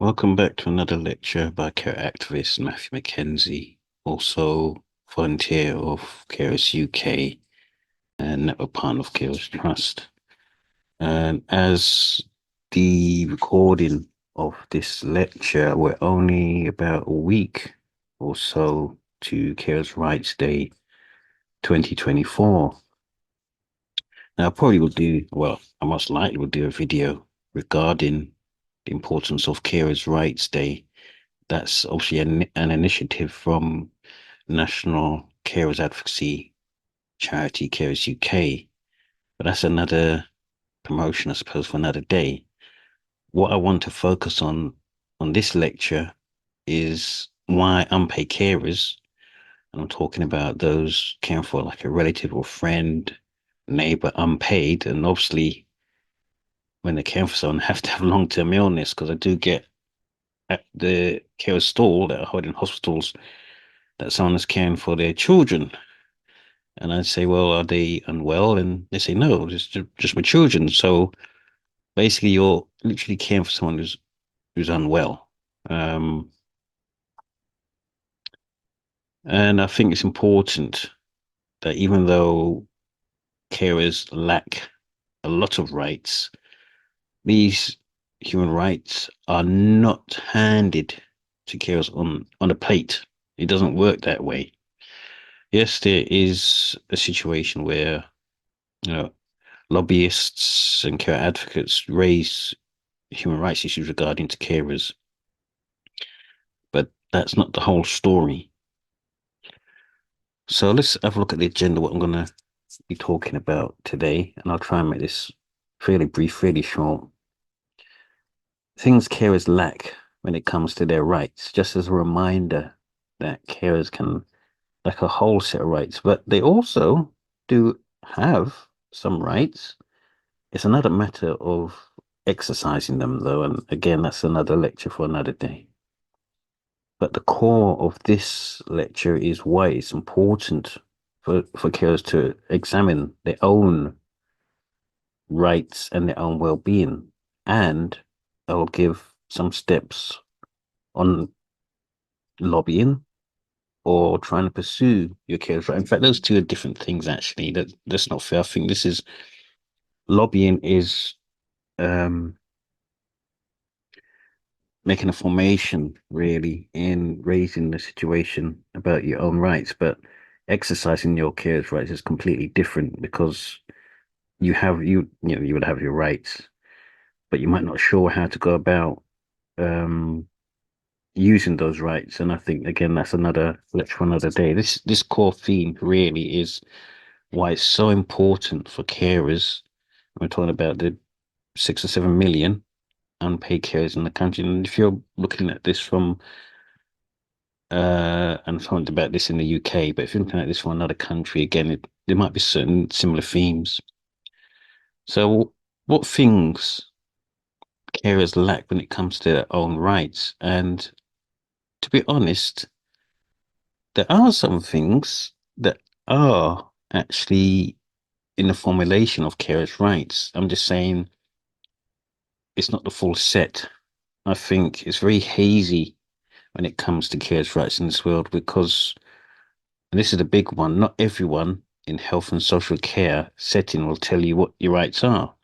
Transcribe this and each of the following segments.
Welcome back to another lecture by care activist Matthew McKenzie, also volunteer of Carers UK and network partner of Carers Trust. And as the recording of this lecture, we're only about a week or so to Carers Rights Day 2024. Now, I probably will do, well, I most likely will do a video regarding the importance of Carers Rights Day. That's obviously an initiative from National Carers Advocacy Charity Carers UK, but that's another promotion, I suppose, for another day. What I want to focus on this lecture is why unpaid carers, and I'm talking about those caring for like a relative or friend, neighbor, unpaid, and obviously when they care for someone, have to have long-term illness because I do get at the care stall that are held in hospitals that someone is caring for their children. And I'd say, well, are they unwell? And they say, no, just my children. So basically, you're literally caring for someone who's unwell. Um, and I think it's important that even though carers lack a lot of rights, these human rights are not handed to carers on a plate. It doesn't work that way. Yes, there is a situation where you know lobbyists and care advocates raise human rights issues regarding to carers, but that's not the whole story. So let's have a look at the agenda, what I'm going to be talking about today, and I'll try and make this fairly brief, fairly short. Things carers lack when it comes to their rights, just as a reminder that carers can lack a whole set of rights, but they also do have some rights. It's another matter of exercising them, though, and again, that's another lecture for another day. But the core of this lecture is why it's important for carers to examine their own rights and their own well-being. And I'll give some steps on lobbying or trying to pursue your carers right. In fact, those two are different things, actually. That's not fair. I think this is lobbying is making a formation really in raising the situation about your own rights, but exercising your carers rights is completely different because you would have your rights, but you might not sure how to go about um using those rights. And I think again that's another lecture for another day. This core theme really is why it's so important for carers. We're talking about the 6 or 7 million unpaid carers in the country. And if you're looking at this from and talked about this in the UK, but if you're looking at this from another country, again, there might be certain similar themes. So, what things carers lack when it comes to their own rights? And to be honest, there are some things that are actually in the formulation of carers' rights. I'm just saying it's not the full set. I think it's very hazy when it comes to carers' rights in this world because and this is a big one. Not everyone in health and social care setting will tell you what your rights are.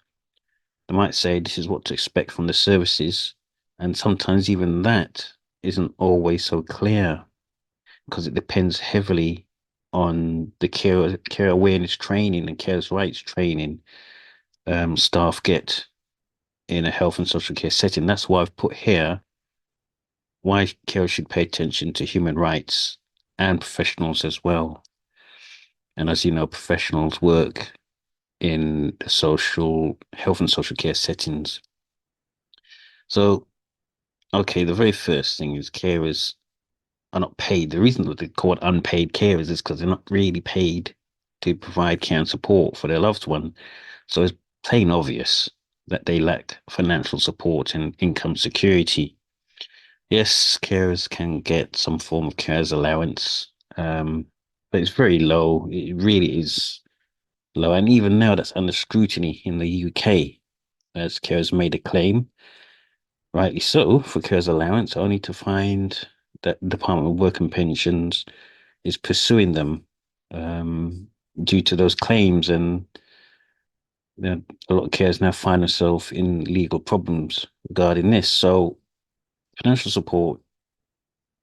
They might say this is what to expect from the services, and sometimes even that isn't always so clear because it depends heavily on the care awareness training and care's rights training staff get in a health and social care setting. That's why I've put here why carers should pay attention to human rights and professionals as well. And as you know, professionals work in the social health and social care settings. So, okay, the very first thing is carers are not paid. The reason that they're called unpaid carers is because they're not really paid to provide care and support for their loved one. So it's plain obvious that they lack financial support and income security. Yes, carers can get some form of carers allowance, but it's very low. It really is low. And even now, that's under scrutiny in the UK, as carers made a claim rightly so, for carers allowance, only to find that the Department of Work and Pensions is pursuing them um, due to those claims, and a lot of carers now find themselves in legal problems regarding this. So financial support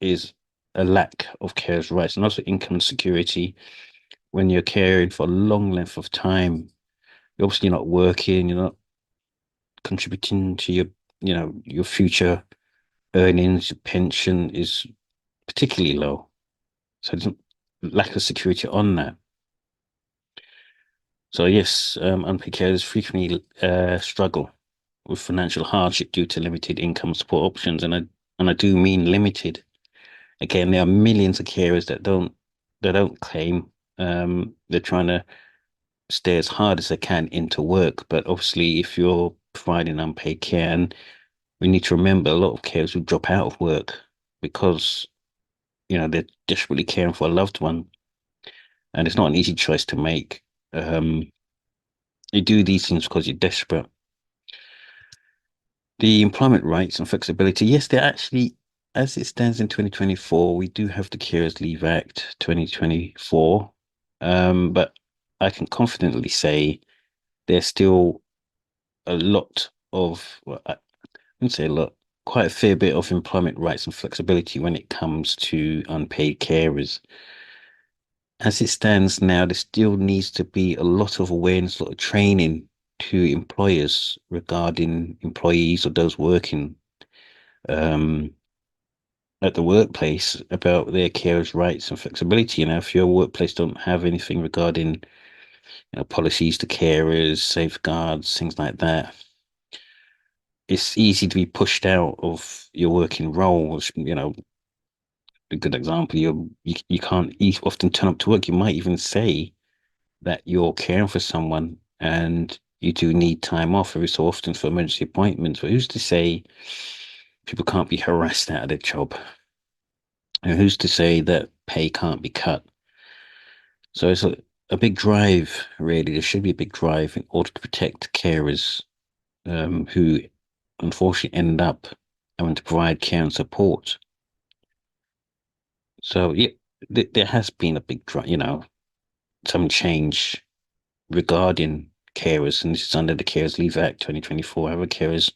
is a lack of carers' rights, and also income security when you're caring for a long length of time. Obviously, you're not working, you're not contributing to your future earnings. Your pension is particularly low, so there's a lack of security on that. So yes, unpaid carers frequently struggle with financial hardship due to limited income support options, and I do mean limited. Again, there are millions of carers that don't claim. They're trying to stay as hard as they can into work, but obviously, if you're providing unpaid care, and we need to remember a lot of carers who drop out of work because they're desperately caring for a loved one, and it's not an easy choice to make. Um, you do these things because you're desperate. The employment rights and flexibility, yes, they're actually, as it stands in 2024, we do have the Carers Leave Act 2024. But I can confidently say there's still a lot of, well, I wouldn't say a lot, quite a fair bit of employment rights and flexibility when it comes to unpaid carers. As it stands now, there still needs to be a lot of awareness, a lot of training to employers regarding employees or those working um, at the workplace about their carers' rights and flexibility. If your workplace don't have anything regarding, policies to carers, safeguards, things like that, it's easy to be pushed out of your working roles. A good example, you can't often turn up to work. You might even say that you're caring for someone and you do need time off every so often for emergency appointments. But who's to say people can't be harassed out of their job? And who's to say that pay can't be cut? So it's a big drive, really. There should be a big drive in order to protect carers who unfortunately end up having to provide care and support. So yeah, there has been a big drive, some change regarding carers, and this is under the Carers Leave Act 2024. However, carers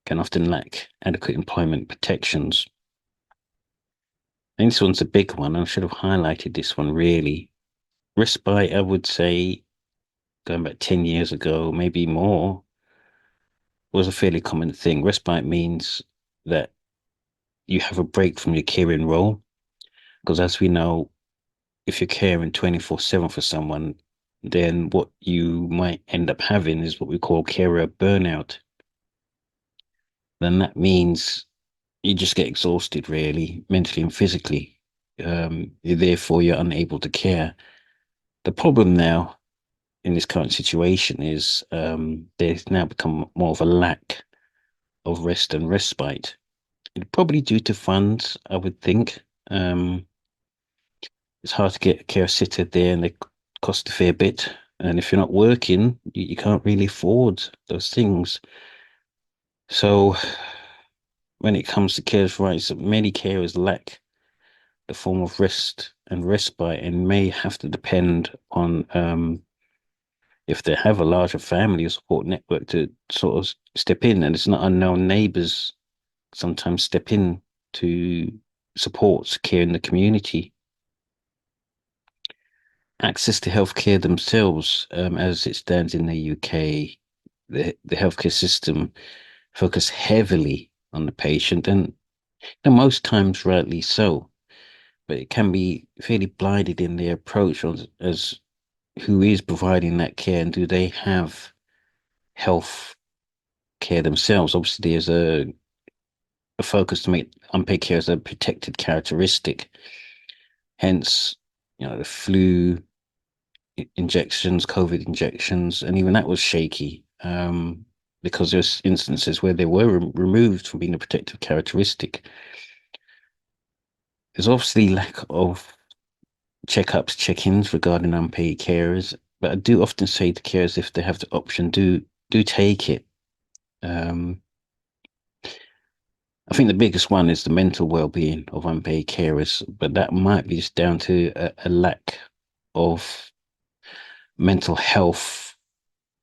can often lack adequate employment protections. And this one's a big one. I should have highlighted this one really. Respite, I would say, going back 10 years ago, maybe more, was a fairly common thing. Respite means that you have a break from your caring role. Because as we know, if you're caring 24/7 for someone, then what you might end up having is what we call carer burnout. Then that means you just get exhausted, really, mentally and physically. Therefore, you're unable to care. The problem now in this current situation is there's now become more of a lack of rest and respite. Probably due to funds, I would think. It's hard to get a care sitter there, and they cost a fair bit. And if you're not working, you can't really afford those things. So when it comes to carers' rights, many carers lack the form of rest and respite, and may have to depend on if they have a larger family or support network to sort of step in, and it's not unknown neighbors sometimes step in to support care in the community. Access to healthcare themselves, as it stands in the UK, the healthcare system focus heavily on the patient, and most times rightly so, but it can be fairly blinded in their approach as who is providing that care, and do they have health care themselves. Obviously, there's a focus to make unpaid care as a protected characteristic. Hence, the flu injections, COVID injections, and even that was shaky because there's instances where they were removed from being a protective characteristic. There's obviously lack of checkups, check-ins regarding unpaid carers, but I do often say to carers, if they have the option, do take it. Um, I think the biggest one is the mental well-being of unpaid carers, but that might be just down to a lack of mental health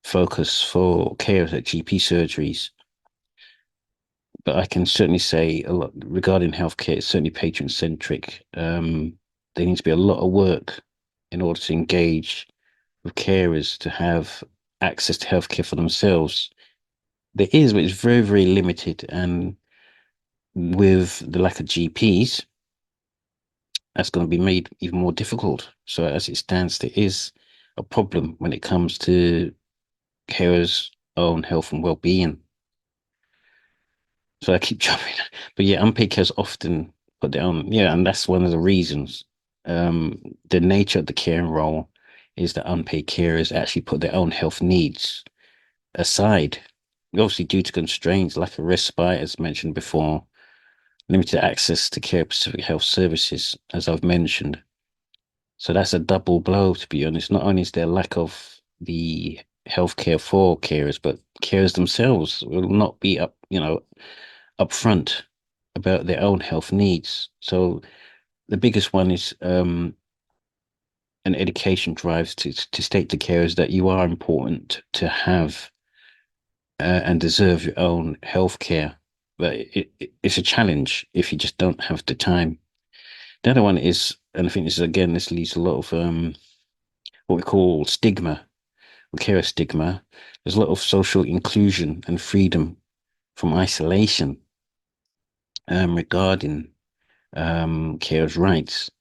focus for carers at GP surgeries. But I can certainly say a lot regarding healthcare. It's certainly patient-centric. There needs to be a lot of work in order to engage with carers to have access to healthcare for themselves. There is, but it's very, very limited. And with the lack of GPs, that's going to be made even more difficult. So as it stands, there is a problem when it comes to carers' own health and well-being. So I keep jumping, but yeah, unpaid cares often put down. Yeah, and that's one of the reasons. The nature of the caring role is that unpaid carers actually put their own health needs aside, obviously due to constraints, lack of respite, as mentioned before, limited access to care-specific health services, as I've mentioned. So that's a double blow, to be honest. Not only is there lack of the healthcare for carers, but carers themselves will not be upfront about their own health needs. So the biggest one is an education drive to state to carers that you are important to have and deserve your own healthcare. But it's a challenge if you just don't have the time. The other one is, and I think this is again, this leads to a lot of what we call stigma, or carer stigma. There's a lot of social inclusion and freedom from isolation regarding carers' rights.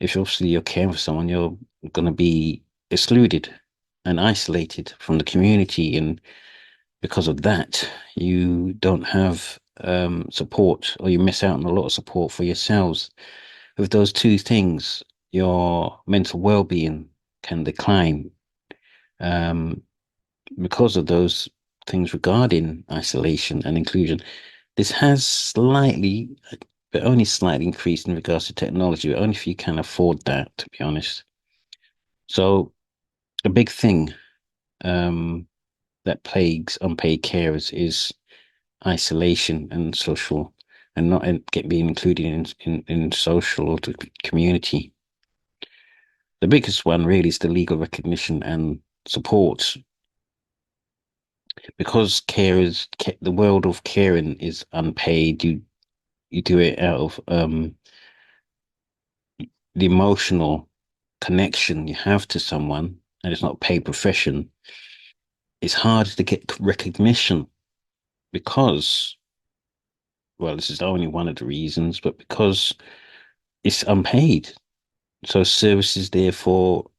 If obviously you're caring for someone, you're going to be excluded and isolated from the community, and because of that, you don't have support, or you miss out on a lot of support for yourselves. With those two things, your mental well-being can decline um, because of those things regarding isolation and inclusion. This has slightly, but only slightly increased in regards to technology, but only if you can afford that, to be honest. So a big thing um, that plagues unpaid carers is isolation and social, and not being included in social or the community. The biggest one really is the legal recognition and support, because carers, the world of caring is unpaid. You do it out of the emotional connection you have to someone, and it's not a paid profession. It's hard to get recognition because, well, this is only one of the reasons, but because it's unpaid. So services therefore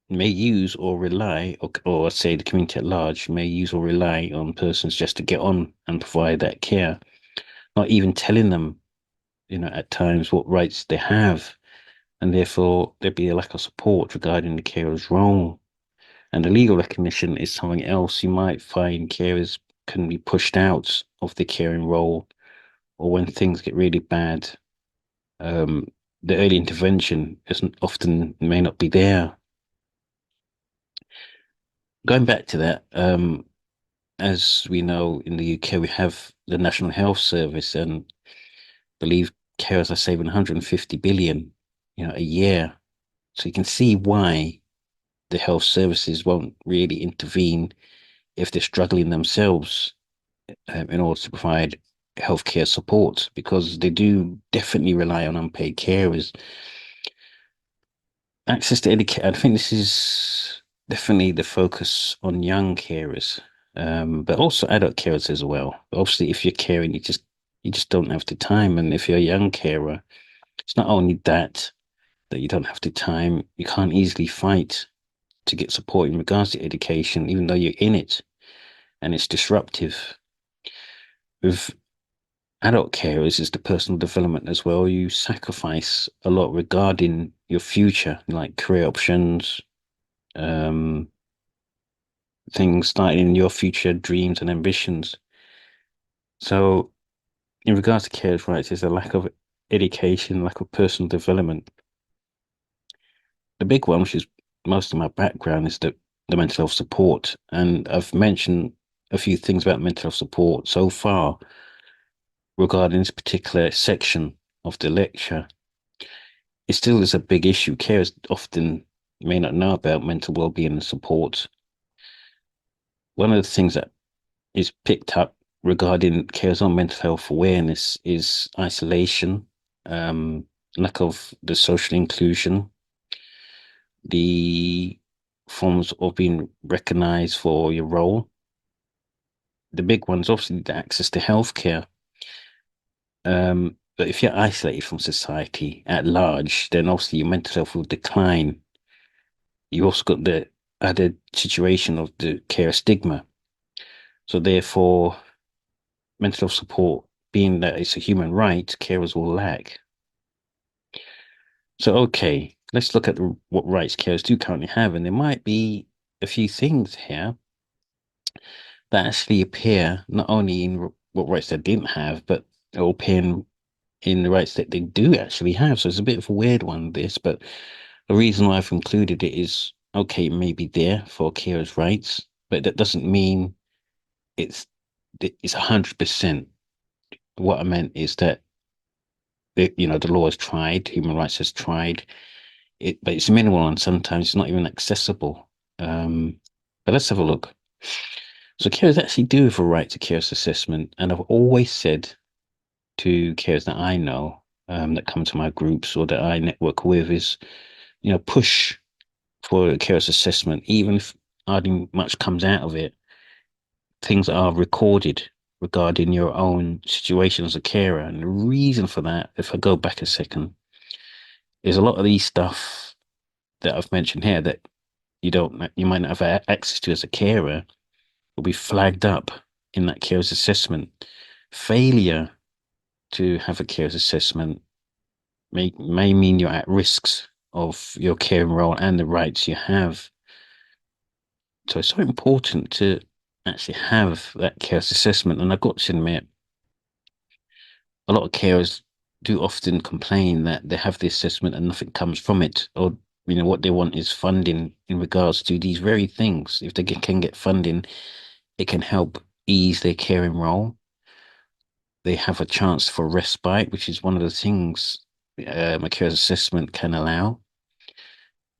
may use or rely, or say the community at large may use or rely on persons just to get on and provide that care, not even telling them, at times what rights they have, and therefore there'd be a lack of support regarding the carer's role. And the legal recognition is something else. You might find carers can be pushed out of the caring role, or when things get really bad, um, the early intervention isn't often may not be there. Going back to that, as we know in the UK, we have the National Health Service, and I believe carers are saving 150 billion, a year. So you can see why the health services won't really intervene if they're struggling themselves in order to provide healthcare support, because they do definitely rely on unpaid carers. Access to education, I think this is definitely the focus on young carers, but also adult carers as well. But obviously, if you're caring, you just don't have the time, and if you're a young carer, it's not only that you don't have the time, you can't easily fight to get support in regards to education, even though you're in it, and it's disruptive. With adult carers, is the personal development as well. You sacrifice a lot regarding your future, like career options, um, things starting in your future dreams and ambitions. So, in regards to carers' rights, there's a lack of education, lack of personal development. The big one, which is most of my background, is the mental health support. And I've mentioned a few things about mental health support so far. regarding this particular section of the lecture, it still is a big issue. Carers often may not know about mental well-being and support. One of the things that is picked up regarding carers on mental health awareness is isolation, lack of the social inclusion, the forms of being recognized for your role. The big ones, obviously, the access to healthcare. But if you're isolated from society at large, then obviously your mental health will decline. You also got the added situation of the care stigma. So therefore, mental health support, being that it's a human right, carers will lack. So okay, let's look at what rights carers do currently have, and there might be a few things here that actually appear not only in what rights they didn't have, but will appear in the rights that they do actually have. So it's a bit of a weird one, this, but the reason why I've included it is okay, maybe there for carers' rights, but that doesn't mean it's 100%. What I meant is that the law has tried, human rights has tried it, but it's minimal and sometimes it's not even accessible. But let's have a look. So carers actually do have a right to carers assessment, and I've always said to carers that I know, that come to my groups or that I network with is, push for a carers assessment, even if hardly much comes out of it. Things are recorded regarding your own situation as a carer. And the reason for that, if I go back a second, is a lot of these stuff that I've mentioned here that you might not have access to as a carer will be flagged up in that carer's assessment. Failure to have a carer's assessment may mean you're at risks of your caring role and the rights you have. So it's so important to actually have that carer's assessment. And I've got to admit, a lot of carers do often complain that they have the assessment and nothing comes from it, or what they want is funding in regards to these very things. If they can get funding, it can help ease their caring role. They have a chance for respite, which is one of the things a carer's assessment can allow.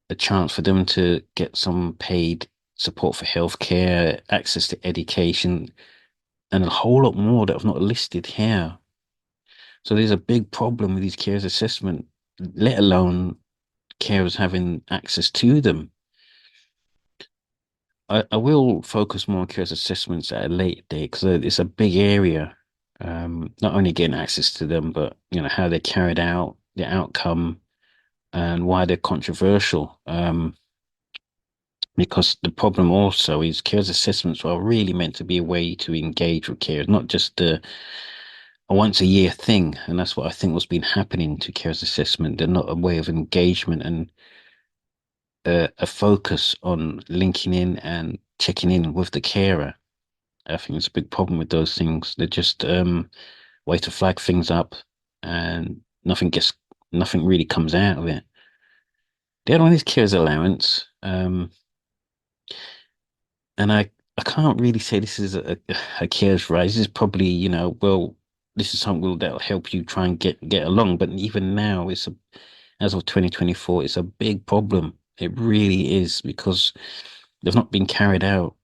A chance for them to get some paid support for healthcare, access to education, and a whole lot more that I've not listed here. So there's a big problem with these carers assessment, let alone carers having access to them. I will focus more on carers assessments at a later date because it's a big area. Not only getting access to them, but how they're carried out, the outcome, and why they're controversial. Because the problem also is carers assessments are really meant to be a way to engage with carers, not just a once a year thing. And that's what I think was been happening to carers assessment. They're not a way of engagement and a focus on linking in and checking in with the carer. I think it's a big problem with those things. They're just way to flag things up, and nothing really comes out of it. The other one is carers allowance, and I can't really say this is a carers rise. This is probably this is something that'll help you try and get along. But even now, as of 2024, it's a big problem. It really is because they've not been carried out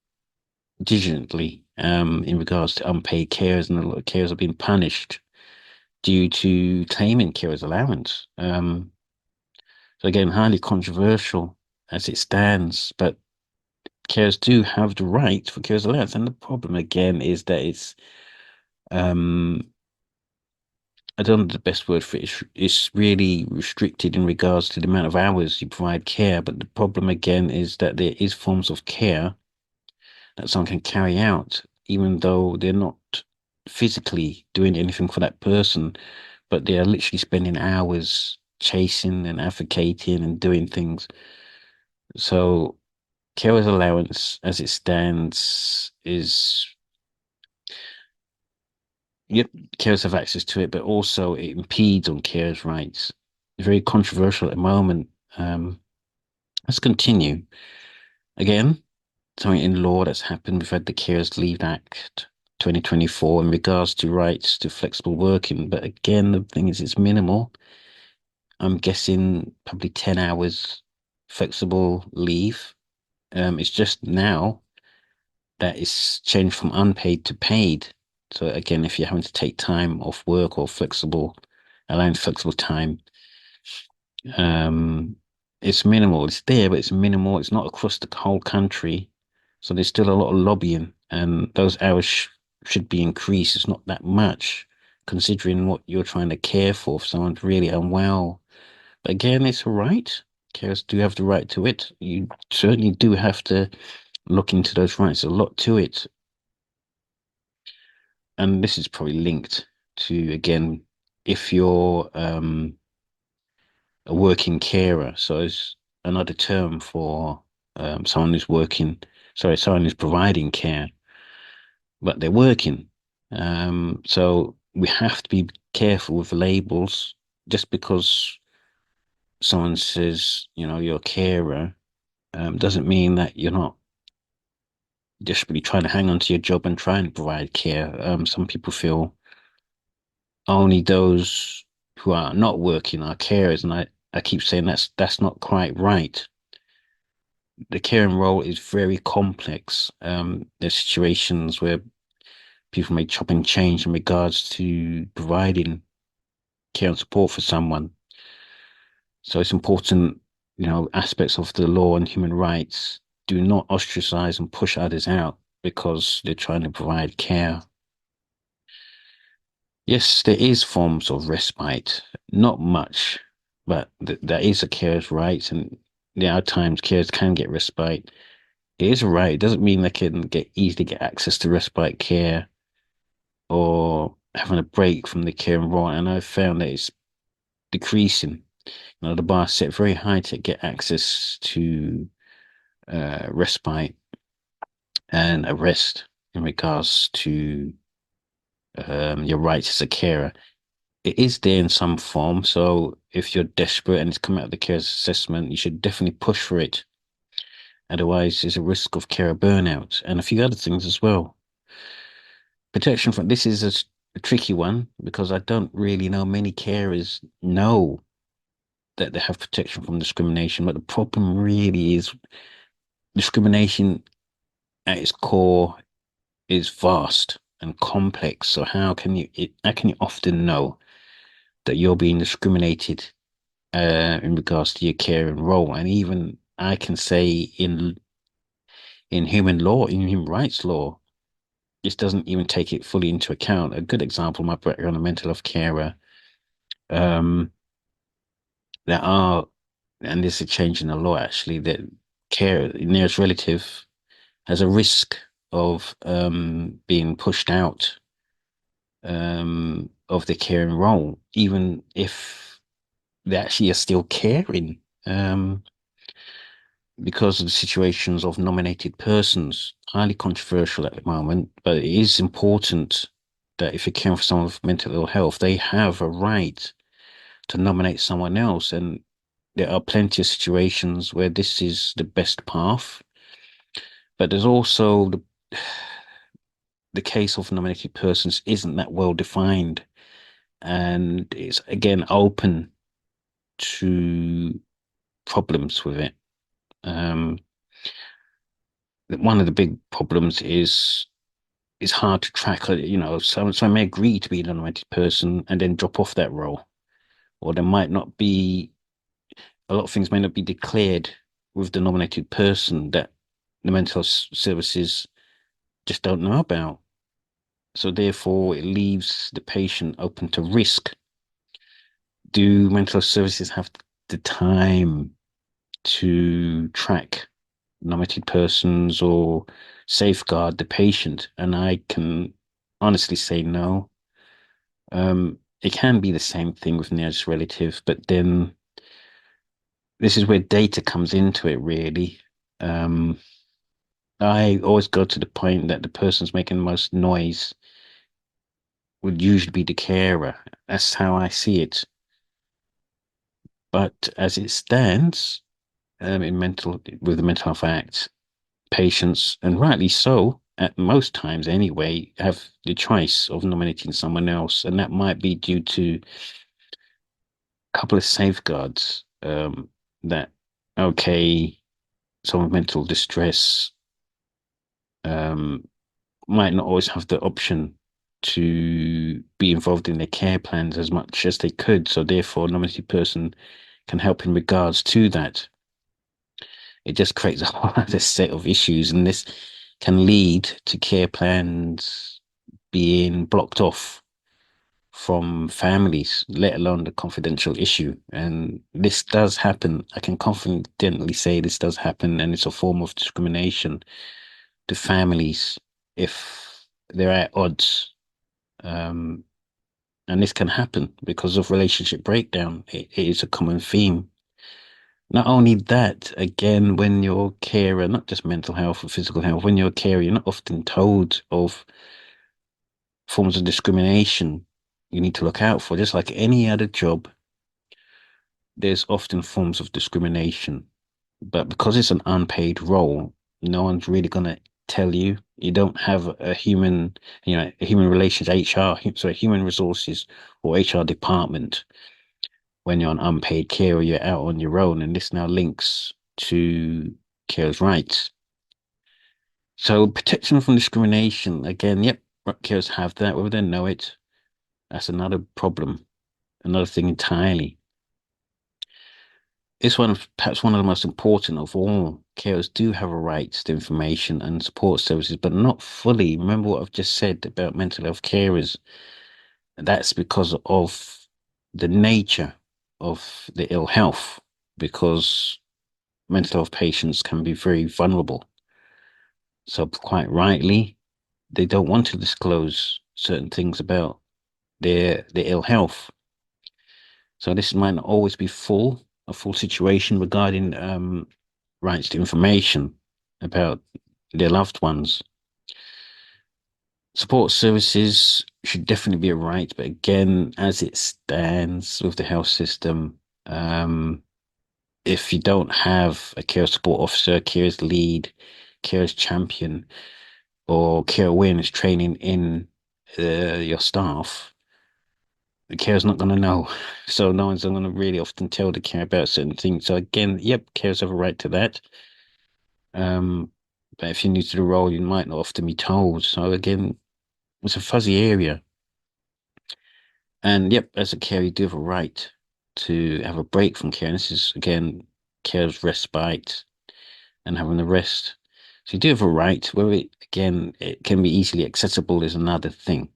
diligently in regards to unpaid carers, and a lot of carers have been punished due to claiming carers allowance. So again, highly controversial as it stands, but carers do have the right for carers allowance, and the problem again is that I don't know the best word for it. It's really restricted in regards to the amount of hours you provide care, but the problem again is that there is forms of care that someone can carry out, even though they're not physically doing anything for that person, but they are literally spending hours chasing and advocating and doing things. So carer's allowance as it stands is, yep, carers have access to it, but also it impedes on carers' rights. Very controversial at the moment. Let's continue. Again, something in law that's happened. We've had the Carers Leave Act 2024 in regards to rights to flexible working. But again, the thing is, it's minimal. I'm guessing probably 10 hours flexible leave. It's just now that it's changed from unpaid to paid. So again, if you're having to take time off work or allowing flexible time, um, it's minimal. It's there, but it's minimal. It's not across the whole country. So there's still a lot of lobbying, and those hours should be increased. It's not that much, considering what you're trying to care for if someone's really unwell. But again, it's a right. Carers do have the right to it. You certainly do have to look into those rights. A lot to it. And this is probably linked to, again, if you're a working carer. So it's another term for someone who's someone who's providing care, but they're working. So we have to be careful with labels. Just because someone says, you're a carer, doesn't mean that you're not desperately trying to hang on to your job and try and provide care. Some people feel only those who are not working are carers, and I keep saying that's not quite right. The caring role is very complex. There's situations where people may chop and change in regards to providing care and support for someone. So it's important, aspects of the law and human rights do not ostracize and push others out because they're trying to provide care. Yes, there is forms of respite, not much, but there is a carer's right, and there are times carers can get respite. It is a right. It doesn't mean they can easily get access to respite care or having a break from the care and role. And I've found that it's decreasing. The bar is set very high to get access to respite and a rest in regards to your rights as a carer. It is there in some form. So if you're desperate and it's come out of the carer's assessment, you should definitely push for it. Otherwise, there's a risk of carer burnout and a few other things as well. Protection from this is a tricky one because I don't really know many carers know that they have protection from discrimination, but the problem really is discrimination at its core is vast and complex. So how can you often know that you're being discriminated in regards to your care and role? And even I can say in human law, in human rights law, this doesn't even take it fully into account. A good example, my background, a mental health carer, um, there are, and there's a change in the law actually, that care nearest relative has a risk of being pushed out of the caring role, even if they actually are still caring, because of the situations of nominated persons. Highly controversial at the moment, but it is important that if you're caring for someone with mental ill health, they have a right to nominate someone else. And there are plenty of situations where this is the best path, but there's also the case of nominated persons isn't that well defined, and it's again open to problems with it. Um, one of the big problems is it's hard to track. Someone may agree to be a nominated person and then drop off that role, or there might not be a lot of things may not be declared with the nominated person that the mental health services just don't know about. So therefore, it leaves the patient open to risk. Do mental health services have the time to track nominated persons or safeguard the patient? And I can honestly say no. It can be the same thing with nearest relative, but then this is where data comes into it, really. Um, I always go to the point that the person's making the most noise would usually be the carer. That's how I see it. But as it stands, with the Mental Health Act, patients, and rightly so, at most times anyway, have the choice of nominating someone else, and that might be due to a couple of safeguards. That okay, someone with mental distress um, might not always have the option to be involved in their care plans as much as they could. So therefore, a nominated person can help in regards to that. It just creates a whole other set of issues, and this can lead to care plans being blocked off from families, let alone the confidential issue. And this does happen. I can confidently say this does happen, and it's a form of discrimination to families if they're at odds. Um, and this can happen because of relationship breakdown. It is a common theme. Not only that, again, when you're a carer, not just mental health or physical health, when you're a carer, you're not often told of forms of discrimination you need to look out for. Just like any other job, there's often forms of discrimination. But because it's an unpaid role, no one's really going to tell you. You don't have a human, a human relations HR, sorry, human resources or HR department when you're an unpaid carer, you're out on your own. And this now links to carers' rights. So protection from discrimination, again, yep, carers have that, whether they know it, that's another problem, another thing entirely. It's perhaps one of the most important of all. Carers do have a right to information and support services, but not fully. Remember what I've just said about mental health carers. That's because of the nature of the ill health, because mental health patients can be very vulnerable. So quite rightly, they don't want to disclose certain things about their ill health. So this might not always be a full situation regarding rights to information about their loved ones. Support services should definitely be a right, but again, as it stands with the health system, if you don't have a care support officer, care's lead, care's champion, or care awareness training in your staff, the care's not going to know. So no one's going to really often tell the care about certain things. So again, yep, cares have a right to that. But if you're new to the role, you might not often be told. So again, it's a fuzzy area. And yep, as a carer, you do have a right to have a break from care. And this is again, care's respite and having a rest. So you do have a right. Whether it can be easily accessible is another thing.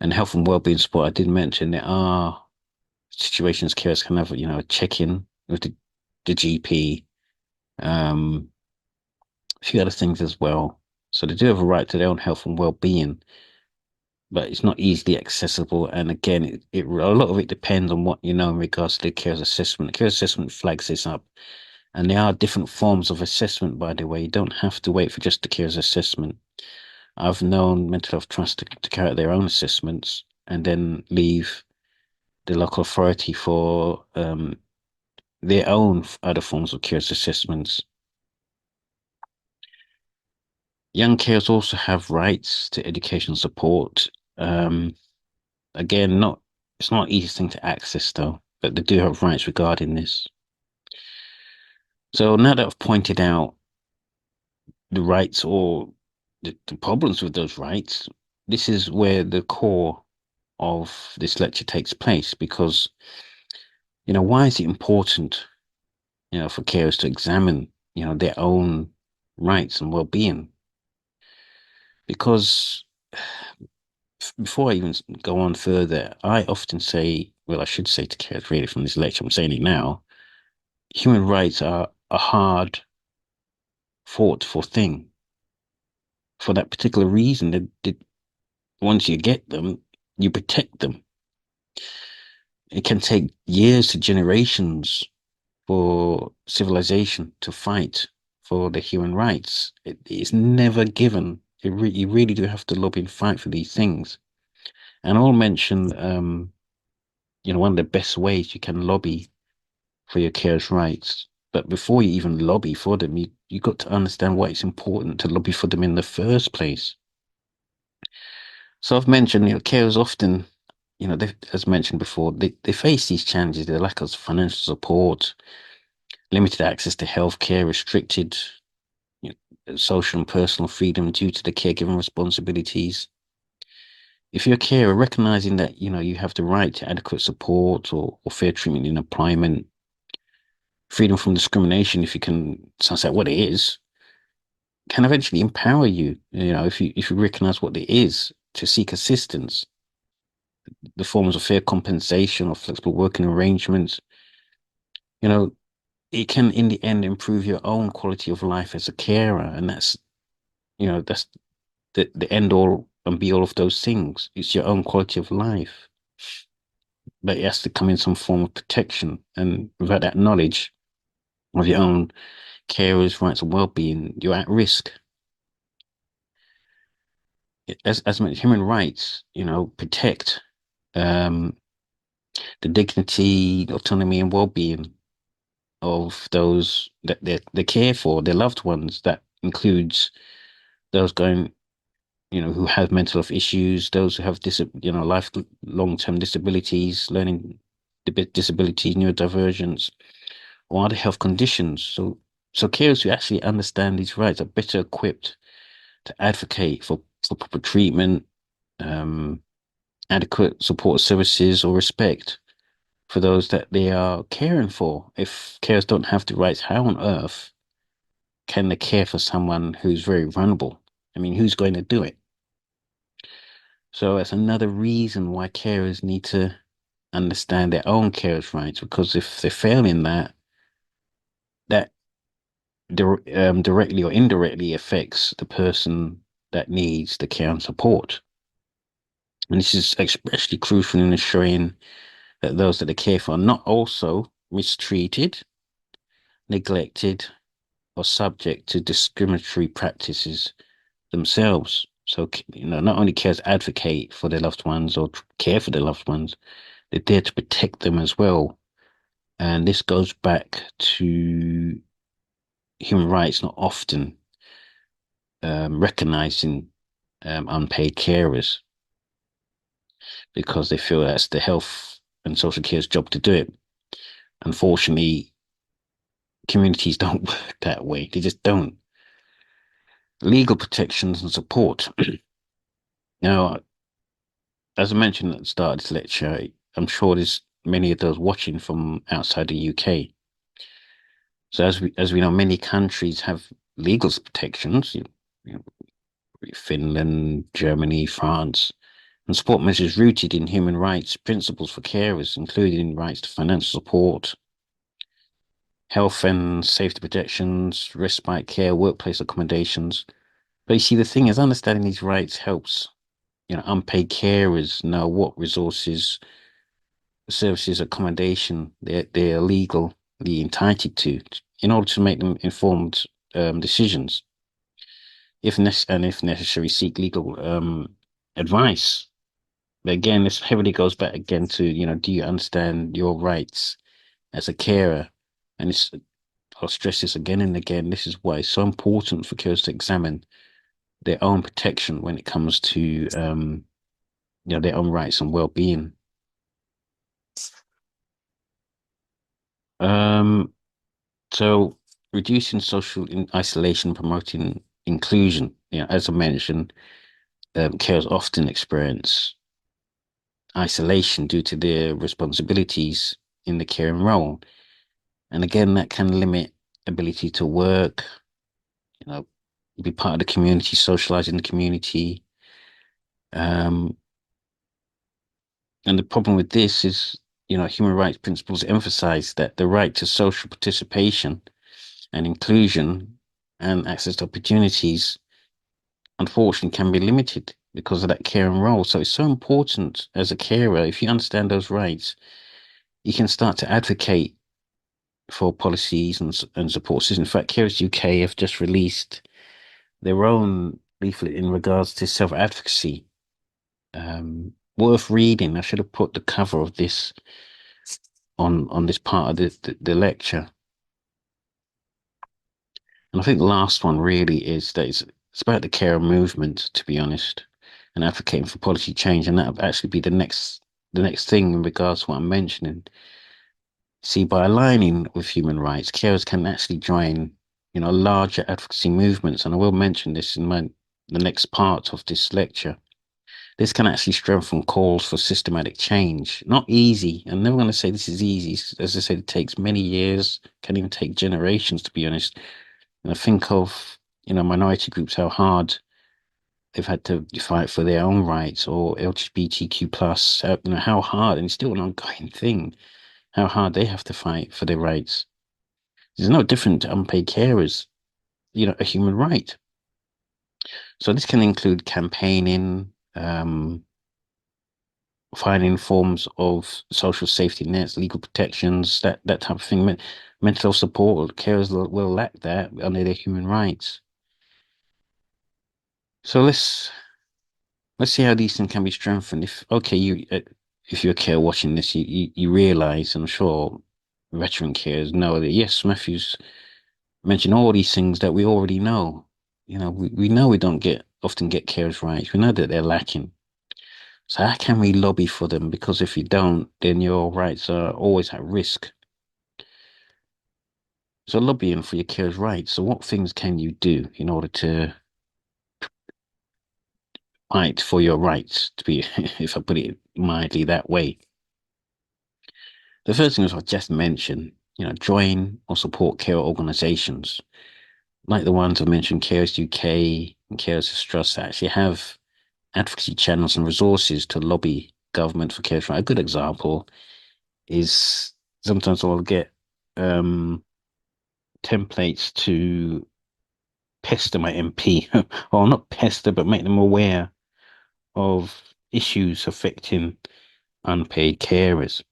And health and wellbeing support, I did mention there are situations carers can have, a check-in with the GP, a few other things as well. So they do have a right to their own health and well-being, but it's not easily accessible. And again, a lot of it depends on what you know in regards to the care's assessment. The care assessment flags this up. And there are different forms of assessment, by the way. You don't have to wait for just the care's assessment. I've known mental health trusts to carry out their own assessments and then leave the local authority for their own other forms of care assessments. Young carers also have rights to education support. Again, it's not the easiest thing to access though, but they do have rights regarding this. So now that I've pointed out the rights or the problems with those rights, this is where the core of this lecture takes place, because why is it important for carers to examine their own rights and well-being? Because before I even go on further, I often say, well, I should say to carers really from this lecture, I'm saying it now, human rights are a hard fought for thing. For that particular reason, that once you get them, you protect them. It can take years to generations for civilization to fight for the human rights. It's never given. You really do have to lobby and fight for these things. And I'll mention, one of the best ways you can lobby for your carers' rights. But before you even lobby for them, you got to understand why it's important to lobby for them in the first place. So I've mentioned, carers often, as mentioned before, they face these challenges, the lack of financial support, limited access to healthcare, restricted you social and personal freedom due to the caregiving responsibilities. If you're a carer, recognizing that, you have the right to adequate support or fair treatment in employment, freedom from discrimination, if you can suss out what it is, can eventually empower you, if you recognize what it is, to seek assistance, the forms of fair compensation or flexible working arrangements. You know, it can in the end improve your own quality of life as a carer. And that's the end all and be all of those things. It's your own quality of life. But it has to come in some form of protection. And without that knowledge of your own carers' rights and well-being, you're at risk. As mentioned, human rights, protect um, the dignity, autonomy, and well-being of those that they care for, their loved ones. That includes those who have mental health issues, those who have life long-term disabilities, learning disabilities, neurodivergence, or other health conditions. So carers who actually understand these rights are better equipped to advocate for proper treatment, um, adequate support services, or respect for those that they are caring for. If carers don't have the rights, how on earth can they care for someone who's very vulnerable? I mean, who's going to do it? So that's another reason why carers need to understand their own carers' rights, because if they fail in that, that directly or indirectly affects the person that needs the care and support. And this is especially crucial in ensuring that those that they care for are not also mistreated, neglected, or subject to discriminatory practices themselves. So, not only carers advocate for their loved ones or care for their loved ones, they're there to protect them as well. And this goes back to human rights not often recognizing unpaid carers because they feel that's the health and social care's job to do it. Unfortunately, communities don't work that way. They just don't. Legal protections and support. Now, as I mentioned at the start of this lecture, I'm sure there's many of those watching from outside the UK. So as we know, many countries have legal protections. You know, Finland, Germany, France, and support measures rooted in human rights principles for carers, including rights to financial support, health and safety protections, respite care, workplace accommodations. But you see, the thing is, understanding these rights helps, unpaid carers know what resources, services, accommodation they're legally entitled to in order to make them informed decisions. If necessary, seek legal advice. But again, this heavily goes back again to, do you understand your rights as a carer? And I'll stress this again and again. This is why it's so important for carers to examine their own protection when it comes to, their own rights and well-being. Um, so reducing social isolation, promoting inclusion. As I mentioned, carers often experience isolation due to their responsibilities in the caring role. And again, that can limit ability to work, you know, be part of the community, socialize in the community. Um, and the problem with this is, human rights principles emphasize that the right to social participation and inclusion and access to opportunities, unfortunately, can be limited because of that caring role. So it's so important as a carer, if you understand those rights, you can start to advocate for policies and support systems. In fact, Carers UK have just released their own leaflet in regards to self-advocacy. Worth reading. I should have put the cover of this on this part of the lecture. And I think the last one really is that it's about the carer movement, to be honest, and advocating for policy change. And that would actually be the next thing in regards to what I'm mentioning. See, by aligning with human rights, carers can actually join, larger advocacy movements. And I will mention this in the next part of this lecture. This can actually strengthen calls for systematic change. Not easy. I'm never going to say this is easy. As I said, it takes many years, can even take generations, to be honest. And I think of, minority groups, how hard they've had to fight for their own rights, or LGBTQ plus, how hard, and it's still an ongoing thing, how hard they have to fight for their rights. It's no different to unpaid carers, a human right. So this can include campaigning, finding forms of social safety nets, legal protections, that type of thing. Mental health support, carers will lack that under their human rights. So let's see how these things can be strengthened. If you're a carer watching this, you realize, I'm sure veteran carers know that yes, Matthew's mentioned all these things that we already know. We know we don't often get carers rights. We know that they're lacking. So how can we lobby for them? Because if you don't, then your rights are always at risk. So lobbying for your carers' rights. So what things can you do in order to fight for your rights to be, if I put it mildly that way? The first thing is I just mentioned, join or support care organizations like the ones I mentioned, Carers UK and Carers Trust actually have advocacy channels and resources to lobby government for carers' rights. A good example is sometimes I'll get um, templates to pester my MP, or not pester, but make them aware of issues affecting unpaid carers.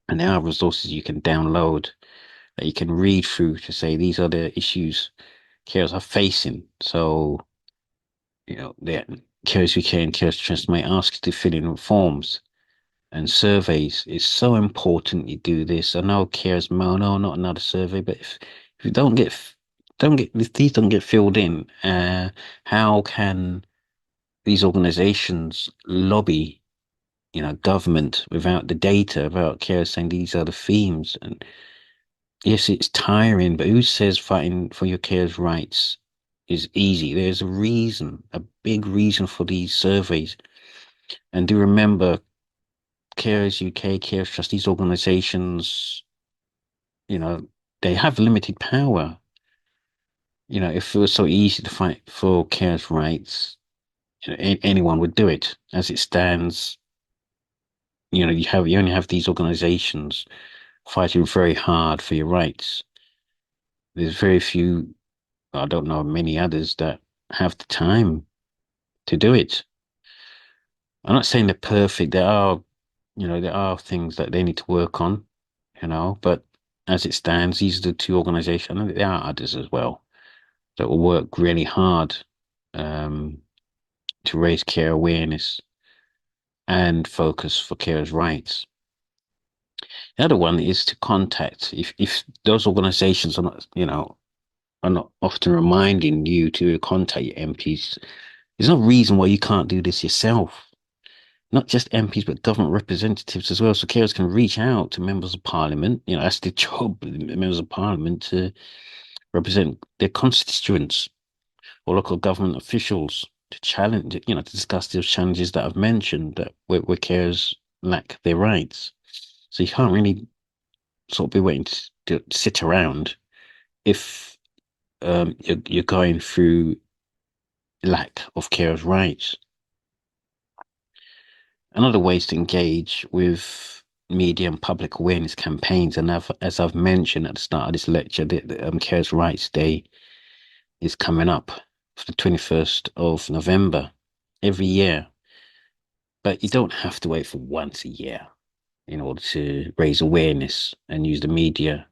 And there are resources you can download that you can read through to say these are the issues carers are facing. So, the Carers UK and Carers Trust may ask you to fill in forms and surveys. It's so important you do this. I know carers moan, no, not another survey, but if you if these don't get filled in, how can these organizations lobby, government without the data about carers saying these are the themes? And yes, it's tiring, but who says fighting for your carers' rights is easy? There's a reason, a big reason for these surveys. And do remember, Carers UK, Carers Trust, these organizations, you know, they have limited power. If it was so easy to fight for carers' rights, anyone would do it. As it stands, you only have these organizations fighting very hard for your rights. There's very few, I don't know many others that have the time to do it. I'm not saying they're perfect. There are things that they need to work on, but as it stands, these are the two organizations. I know there are others as well that will work really hard um, to raise care awareness and focus for carers' rights. The other one is to contact if those organizations are not often reminding you to contact your MPs. There's no reason why you can't do this yourself. Not just MPs, but government representatives as well. So carers can reach out to members of parliament. That's the job of the members of parliament, to represent their constituents or local government officials, to challenge, to discuss those challenges that I've mentioned, that where carers lack their rights. So you can't really sort of be waiting to sit around if you're going through lack of carers' rights. Another way is to engage with media and public awareness campaigns. And as I've mentioned at the start of this lecture, the Carers' Rights Day is coming up for the 21st of November every year. But you don't have to wait for once a year in order to raise awareness and use the media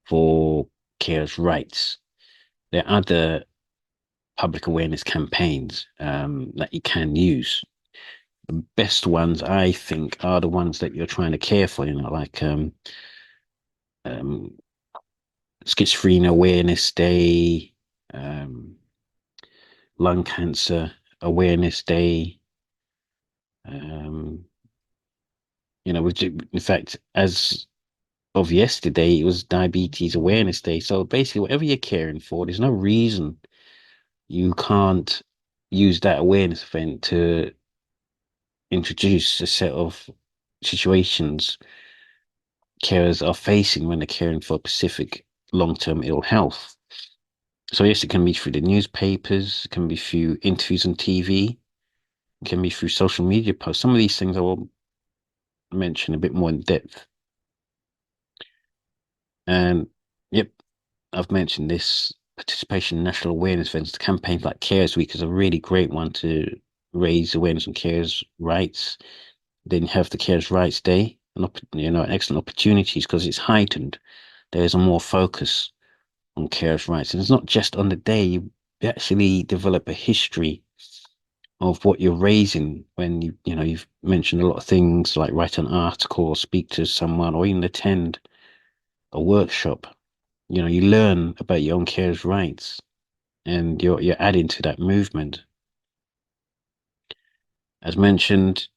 for carers' rights. There are other public awareness campaigns that you can use. The best ones, I think, are the ones that you're trying to care for, like um, Schizophrenia Awareness Day, Lung Cancer Awareness Day. Um, in fact, as of yesterday, it was Diabetes Awareness Day. So basically, whatever you're caring for, there's no reason you can't use that awareness event to introduce a set of situations carers are facing when they're caring for specific long-term ill health. So yes, it can be through the newspapers, it can be through interviews on TV, it can be through social media posts. Some of these things I will mention a bit more in depth. And yep, I've mentioned this participation in national awareness events. The campaigns like Carers Week is a really great one to raise awareness on carers' rights. Then you have the Carers' Rights Day, an excellent opportunities because it's heightened. There's a more focus on carers' rights, and it's not just on the day. You actually develop a history of what you're raising when you've mentioned a lot of things like write an article or speak to someone or even attend a workshop. You learn about your own carers' rights and you're adding to that movement. As mentioned,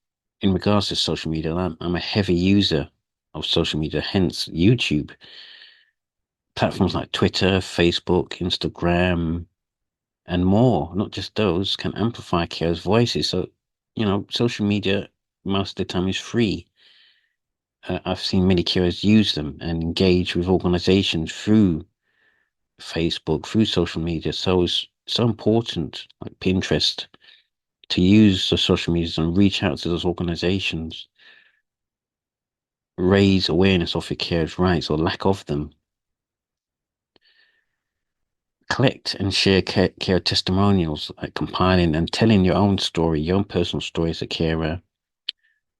in regards to social media, I'm a heavy user of social media, hence YouTube. Platforms like Twitter, Facebook, Instagram, and more, not just those, can amplify carers' voices. So, social media most of the time is free. I've seen many carers use them and engage with organizations through Facebook, through social media. So it's so important, like Pinterest, to use the social medias and reach out to those organizations, raise awareness of your carers' rights or lack of them, collect and share care testimonials, like compiling and telling your own story, your own personal story as a carer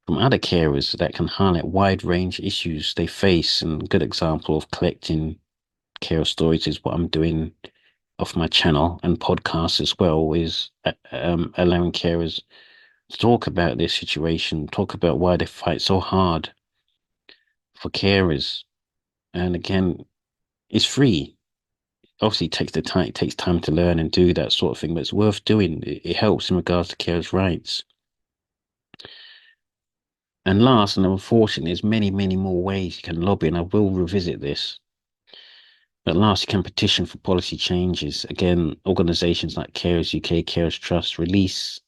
from other carers that can highlight wide range issues they face. And a good example of collecting carer stories is what I'm doing off my channel and podcast as well, is allowing carers to talk about their situation, talk about why they fight so hard for carers. And again, it's free. Obviously, it takes time to learn and do that sort of thing, but it's worth doing. It helps in regards to carers' rights. And last, and unfortunately, there's many, many more ways you can lobby, and I will revisit this. But last, you can petition for policy changes. Again, organizations like Carers UK, Carers Trust release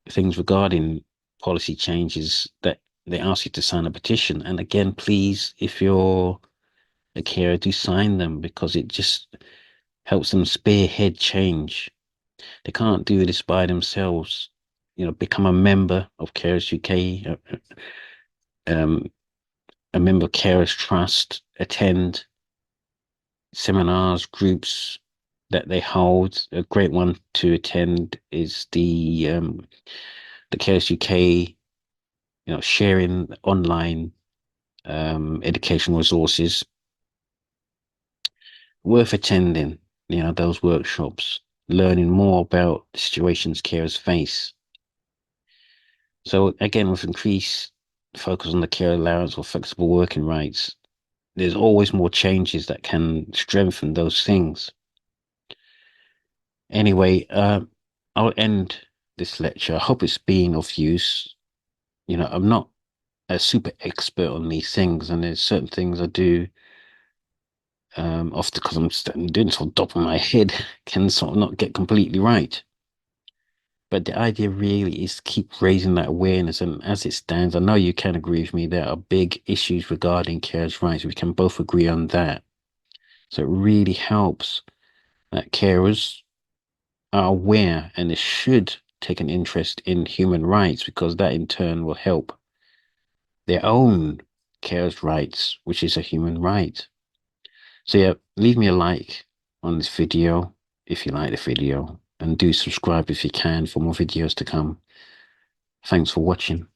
things regarding policy changes that they ask you to sign a petition. And again, please, if you're a carer, do sign them because it just helps them spearhead change. They can't do this by themselves. Become a member of Carers UK, um, a member of Carers Trust, attend seminars, groups that they hold. A great one to attend is the Carers UK, sharing online educational resources. Worth attending, those workshops, learning more about the situations carers face. So again, with increased focus on the care allowance or flexible working rights, there's always more changes that can strengthen those things. Anyway, I'll end this lecture. I hope it's been of use. I'm not a super expert on these things, and there's certain things I do often because I'm doing this on top of my head can sort of not get completely right. But the idea really is to keep raising that awareness. And as it stands, I know you can agree with me, there are big issues regarding carers' rights. We can both agree on that. So it really helps that carers are aware and they should take an interest in human rights because that in turn will help their own carers' rights, which is a human right. So yeah, leave me a like on this video if you like the video and do subscribe if you can for more videos to come. Thanks for watching.